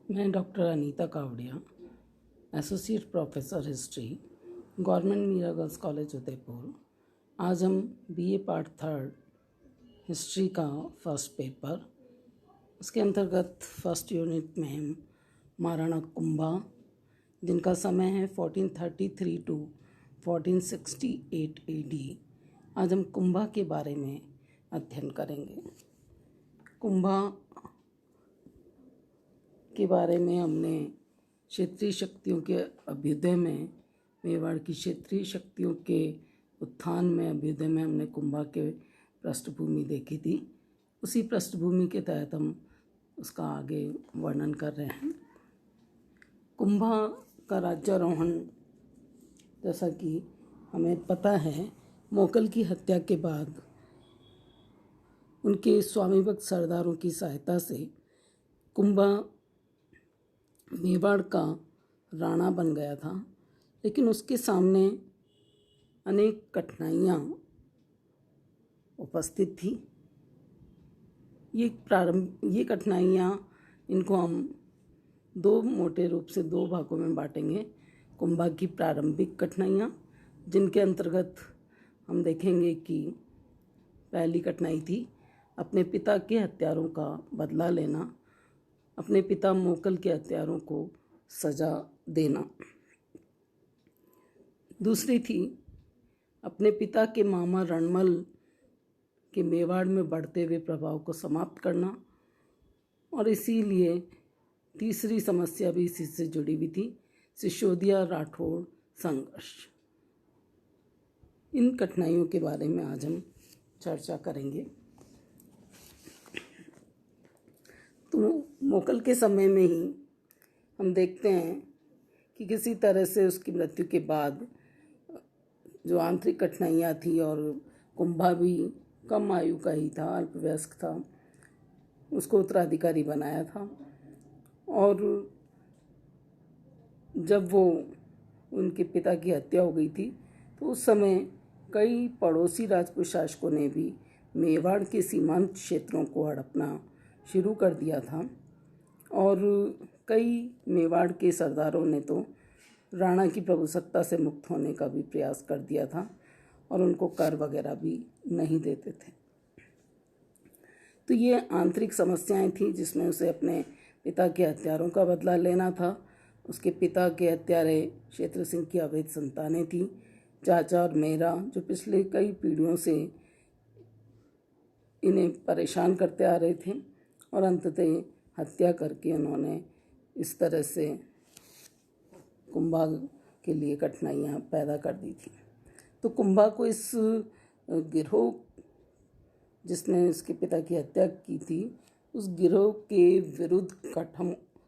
मैं doctor Anita Kawadia, associate professor history, government Meera girls college Udaipur. आज हम बीए पार्ट 3 हिस्ट्री का फर्स्ट पेपर, उसके अंतर्गत फर्स्ट यूनिट में हम महाराणा कुंभा, जिनका समय है 1433 टू 1468 AD। आज हम कुंभा के बारे में अध्ययन करेंगे। कुंभा के बारे में हमने क्षेत्रीय शक्तियों के अभ्युदय में, मेवाड़ की क्षेत्रीय शक्तियों के उत्थान में, अभ्युदय में हमने कुंभा के पृष्ठभूमि देखी थी। उसी पृष्ठभूमि के तहत हम उसका आगे वर्णन कर रहे हैं। कुंभा का राज्यारोहण, जैसा कि हमें पता है, मोकल की हत्या के बाद उनके स्वामीभक्त सरदारों की सहायता से कुंभा मेवाड़ का राणा बन गया था, लेकिन उसके सामने अनेक कठिनाइयाँ उपस्थित थी। ये कठिनाइयाँ, इनको हम दो मोटे रूप से दो भागों में बांटेंगे। कुंभा की प्रारंभिक कठिनाइयाँ, जिनके अंतर्गत हम देखेंगे कि पहली कठिनाई थी अपने पिता के हत्यारों का बदला लेना, अपने पिता मोकल के हत्यारों को सजा देना। दूसरी थी अपने पिता के मामा रणमल के मेवाड़ में बढ़ते हुए प्रभाव को समाप्त करना, और इसीलिए तीसरी समस्या भी इसी से जुड़ी हुई थी, सिसोदिया राठौड़ संघर्ष। इन कठिनाइयों के बारे में आज हम चर्चा करेंगे। तो मोकल के समय में ही हम देखते हैं कि किसी तरह से उसकी मृत्यु के बाद जो आंतरिक कठिनाइयाँ थी, और कुंभा भी कम आयु का ही था, अल्पवयस्क था, उसको उत्तराधिकारी बनाया था। और जब वो उनके पिता की हत्या हो गई थी, तो उस समय कई पड़ोसी राजपूत शासकों ने भी मेवाड़ के सीमांत क्षेत्रों को हड़पना शुरू कर दिया था, और कई मेवाड़ के सरदारों ने तो राणा की प्रभुसत्ता से मुक्त होने का भी प्रयास कर दिया था, और उनको कर वगैरह भी नहीं देते थे। तो ये आंतरिक समस्याएं थी, जिसमें उसे अपने पिता के हत्यारों का बदला लेना था। उसके पिता के हत्यारे क्षेत्र सिंह की अवैध संतानें थीं, चाचा और मेरा, जो पिछले कई पीढ़ियों से इन्हें परेशान करते आ रहे थे, और अंततः हत्या करके उन्होंने इस तरह से कुंभा के लिए कठिनाइयाँ पैदा कर दी थी। तो कुंभा को इस गिरोह, जिसने उसके पिता की हत्या की थी, उस गिरोह के विरुद्ध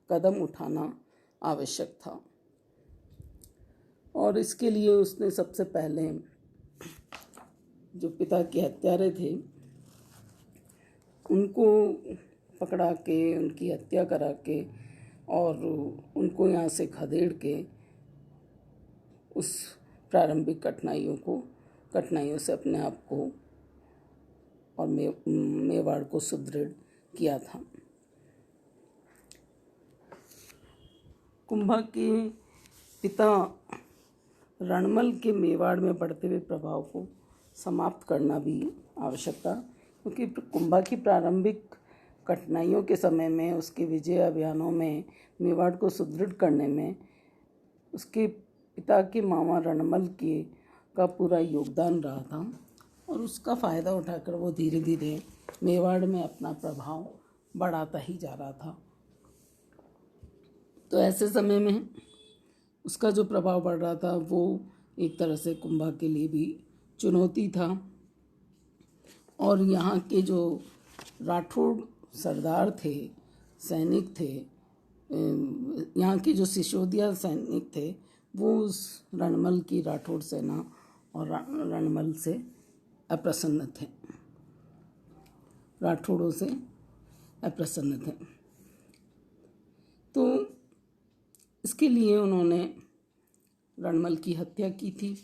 कदम उठाना आवश्यक था, और इसके लिए उसने सबसे पहले जो पिता के हत्यारे थे उनको पकड़ा के, उनकी हत्या करा के, और उनको यहाँ से खदेड़ के उस प्रारंभिक कठिनाइयों से अपने आप को और मेवाड़ को सुदृढ़ किया था। कुंभा के पिता रणमल के मेवाड़ में बढ़ते हुए प्रभाव को समाप्त करना भी आवश्यक था, क्योंकि कुंभा की प्रारंभिक कठिनाइयों के समय में, उसके विजय अभियानों में, मेवाड़ को सुदृढ़ करने में उसके पिता के मामा रणमल का पूरा योगदान रहा था, और उसका फ़ायदा उठाकर वो धीरे धीरे मेवाड़ में अपना प्रभाव बढ़ाता ही जा रहा था। तो ऐसे समय में उसका जो प्रभाव बढ़ रहा था, वो एक तरह से कुंभा के लिए भी चुनौती था। और यहाँ के जो राठौड़ सरदार थे, सैनिक थे, यहाँ के जो सिसोदिया सैनिक थे, वो उस रणमल की राठौड़ सेना और रणमल से अप्रसन्न थे, राठौड़ों से अप्रसन्न थे। तो इसके लिए उन्होंने रणमल की हत्या की थी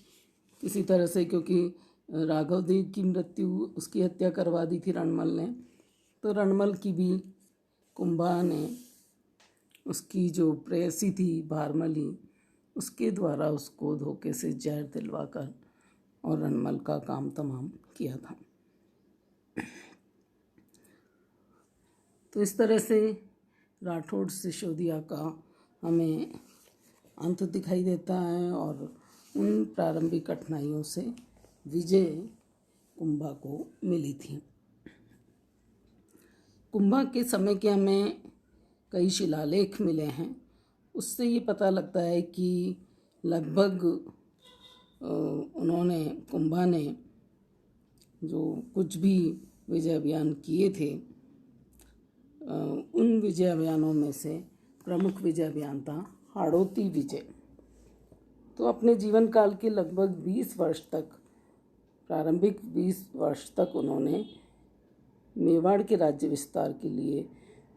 किसी तरह से, क्योंकि राघवदेव की मृत्यु, उसकी हत्या करवा दी थी रणमल ने। तो रणमल की भी कुंभा ने उसकी जो प्रेयसी थी भारमली, उसके द्वारा उसको धोखे से जहर दिलवाकर और रणमल का काम तमाम किया था। तो इस तरह से राठौड़ सिसोदिया का हमें अंत दिखाई देता है और उन प्रारंभिक कठिनाइयों से विजय कुंभा को मिली थी। कुंभा के समय के हमें कई शिलालेख मिले हैं। उससे ये पता लगता है कि लगभग कुंभा ने जो कुछ भी विजय अभियान किए थे, उन विजय अभियानों में से प्रमुख विजय अभियान था हाड़ौती विजय। तो अपने जीवन काल के लगभग 20 वर्ष तक, प्रारंभिक 20 वर्ष तक उन्होंने मेवाड़ के राज्य विस्तार के लिए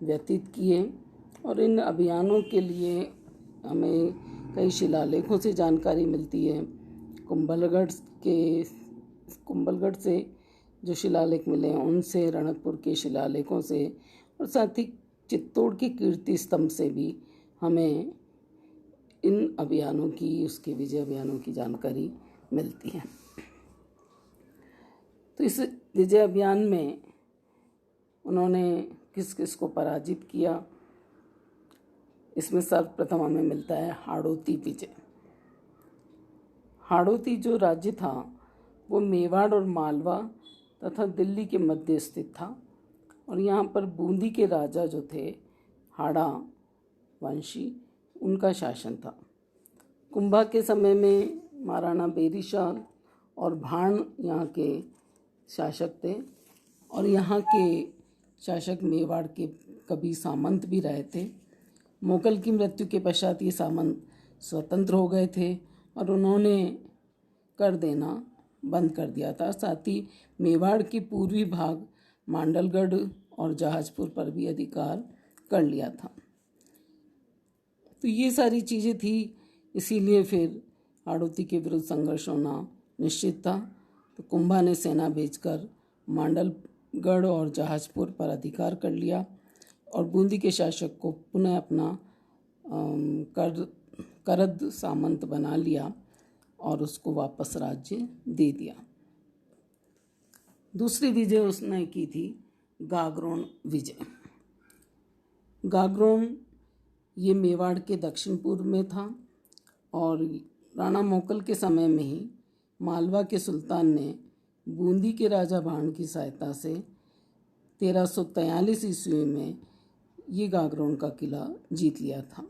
व्यतीत किए और इन अभियानों के लिए हमें कई शिलालेखों से जानकारी मिलती है। कुंभलगढ़ से जो शिलालेख मिले हैं उनसे, रणकपुर के शिलालेखों से और साथ ही चित्तौड़ के कीर्ति स्तंभ से भी हमें इन अभियानों की, उसके विजय अभियानों की जानकारी मिलती है। तो इस विजय अभियान में उन्होंने किस किस को पराजित किया, इसमें सर्वप्रथम हमें मिलता है हाड़ौती विजय। हाड़ौती जो राज्य था वो मेवाड़ और मालवा तथा दिल्ली के मध्य स्थित था और यहाँ पर बूंदी के राजा जो थे हाड़ा वंशी, उनका शासन था। कुंभा के समय में महाराणा बेरीशाल और भाण यहाँ के शासक थे और यहाँ के शासक मेवाड़ के कभी सामंत भी रहे थे। मुगल की मृत्यु के पश्चात ये सामंत स्वतंत्र हो गए थे और उन्होंने कर देना बंद कर दिया था। साथ ही मेवाड़ के पूर्वी भाग मांडलगढ़ और जहाजपुर पर भी अधिकार कर लिया था। तो ये सारी चीज़ें थी, इसीलिए फिर हाड़ौती के विरुद्ध संघर्ष होना निश्चित था। तो कुंभा ने सेना भेजकर मांडलगढ़ और जहाजपुर पर अधिकार कर लिया और बूंदी के शासक को पुनः अपना करद सामंत बना लिया और उसको वापस राज्य दे दिया। दूसरी विजय उसने की थी गागरोन विजय। गागरोन ये मेवाड़ के दक्षिण पूर्व में था और राणा मोकल के समय में ही मालवा के सुल्तान ने बूंदी के राजा भाण की सहायता से 1343 ईस्वी में ये गागरोन का किला जीत लिया था।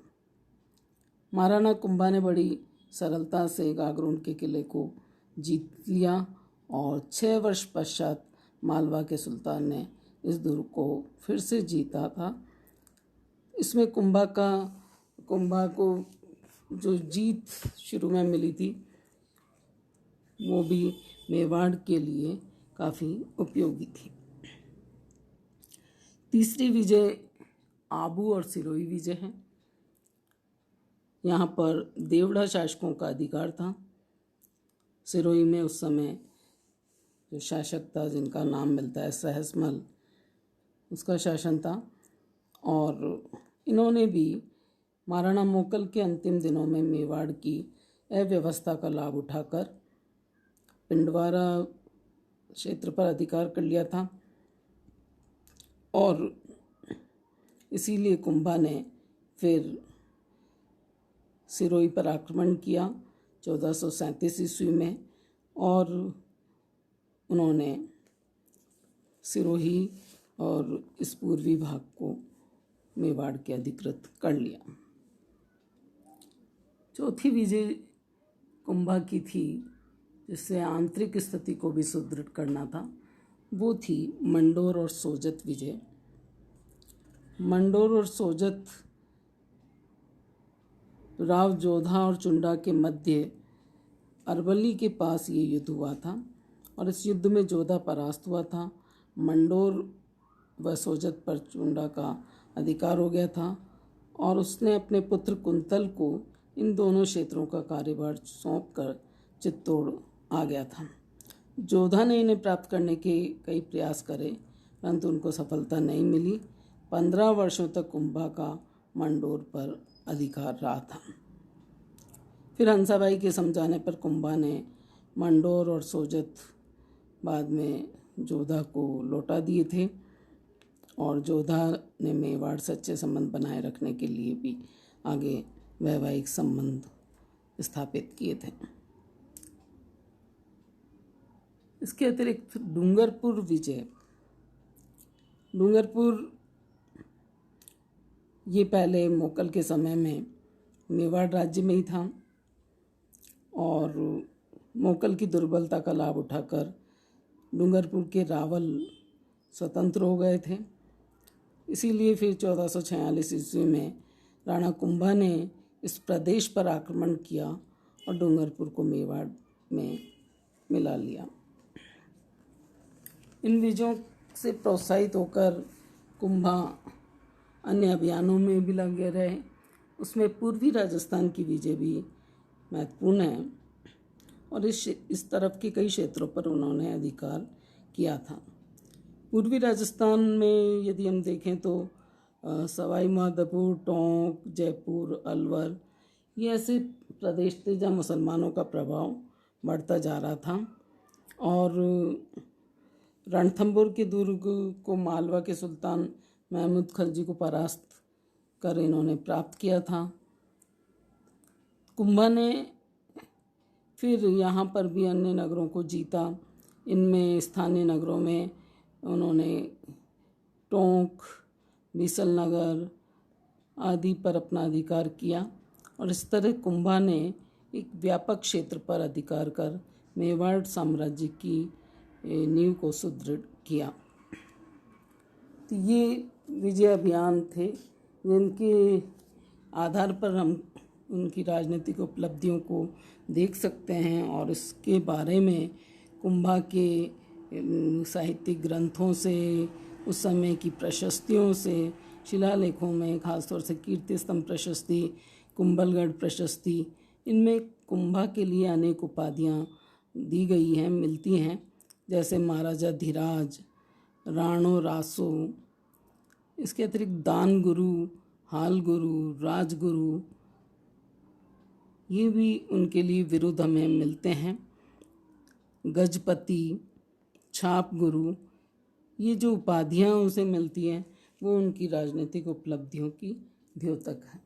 महाराणा कुंभा ने बड़ी सरलता से गागरोन के किले को जीत लिया और 6 वर्ष पश्चात मालवा के सुल्तान ने इस दुर्ग को फिर से जीता था। इसमें कुंभा को जो जीत शुरू में मिली थी वो भी मेवाड़ के लिए काफ़ी उपयोगी थी। तीसरी विजय आबू और सिरोही विजय है। यहाँ पर देवड़ा शासकों का अधिकार था। सिरोही में उस समय जो शासक था जिनका नाम मिलता है सहसमल, उसका शासन था और इन्होंने भी महाराणा मोकल के अंतिम दिनों में मेवाड़ की अव्यवस्था का लाभ उठाकर पिंडवारा क्षेत्र पर अधिकार कर लिया था और इसीलिए कुंभा ने फिर सिरोही पर आक्रमण किया 1437 ईस्वी में और उन्होंने सिरोही और इस पूर्वी भाग को मेवाड़ के अधिकृत कर लिया। चौथी विजय कुंभा की थी जिससे आंतरिक स्थिति को भी सुदृढ़ करना था, वो थी मंडोर और सोजत विजय। मंडोर और सोजत राव जोधा और चुंडा के मध्य अरवली के पास ये युद्ध हुआ था और इस युद्ध में जोधा परास्त हुआ था। मंडोर व सोजत पर चुंडा का अधिकार हो गया था और उसने अपने पुत्र कुंतल को इन दोनों क्षेत्रों का कार्यभार सौंपकर चित्तौड़ आ गया था। जोधा ने इन्हें प्राप्त करने के कई प्रयास करे परंतु उनको सफलता नहीं मिली। 15 वर्षों तक कुंभा का मंडोर पर अधिकार रहा था। फिर हंसाबाई के समझाने पर कुंभा ने मंडोर और सोजत बाद में जोधा को लौटा दिए थे और जोधा ने मेवाड़ से अच्छे संबंध बनाए रखने के लिए भी आगे वैवाहिक संबंध स्थापित किए थे। इसके अतिरिक्त डूंगरपुर विजय, डूंगरपुर ये पहले मोकल के समय में मेवाड़ राज्य में ही था और मोकल की दुर्बलता का लाभ उठाकर डूंगरपुर के रावल स्वतंत्र हो गए थे। इसीलिए फिर 1446 ईस्वी में राणा कुंभा ने इस प्रदेश पर आक्रमण किया और डूंगरपुर को मेवाड़ में मिला लिया। इन विजयों से प्रोत्साहित होकर कुंभा अन्य अभियानों में भी लगे रहे। उसमें पूर्वी राजस्थान की विजय भी महत्वपूर्ण है और इस तरफ के कई क्षेत्रों पर उन्होंने अधिकार किया था। पूर्वी राजस्थान में यदि हम देखें तो सवाई माधोपुर, टोंक, जयपुर, अलवर ये ऐसे प्रदेश थे जहाँ मुसलमानों का प्रभाव बढ़ता जा रहा था और रणथंभौर के दुर्ग को मालवा के सुल्तान महमूद खलजी को परास्त कर इन्होंने प्राप्त किया था। कुंभा ने फिर यहाँ पर भी अन्य नगरों को जीता। इनमें स्थानीय नगरों में उन्होंने टोंक, बीसलनगर आदि पर अपना अधिकार किया और इस तरह कुंभा ने एक व्यापक क्षेत्र पर अधिकार कर मेवाड़ साम्राज्य की नींव को सुदृढ़ किया। तो ये विजय अभियान थे जिनके आधार पर हम उनकी राजनीतिक उपलब्धियों को देख सकते हैं और इसके बारे में कुंभा के साहित्यिक ग्रंथों से, उस समय की प्रशस्तियों से, शिलालेखों में खासतौर से कीर्ति स्तंभ प्रशस्ति, कुंभलगढ़ प्रशस्ति, इनमें कुंभा के लिए अनेक उपाधियाँ दी गई हैं, मिलती हैं, जैसे महाराजा धीराज, राणो रासो। इसके अतिरिक्त दान गुरु, हाल गुरु, राजगुरु ये भी उनके लिए विरुद्ध हमें मिलते हैं। गजपति, छाप गुरु, ये जो उपाधियाँ उसे मिलती हैं वो उनकी राजनीतिक उपलब्धियों की द्योतक है।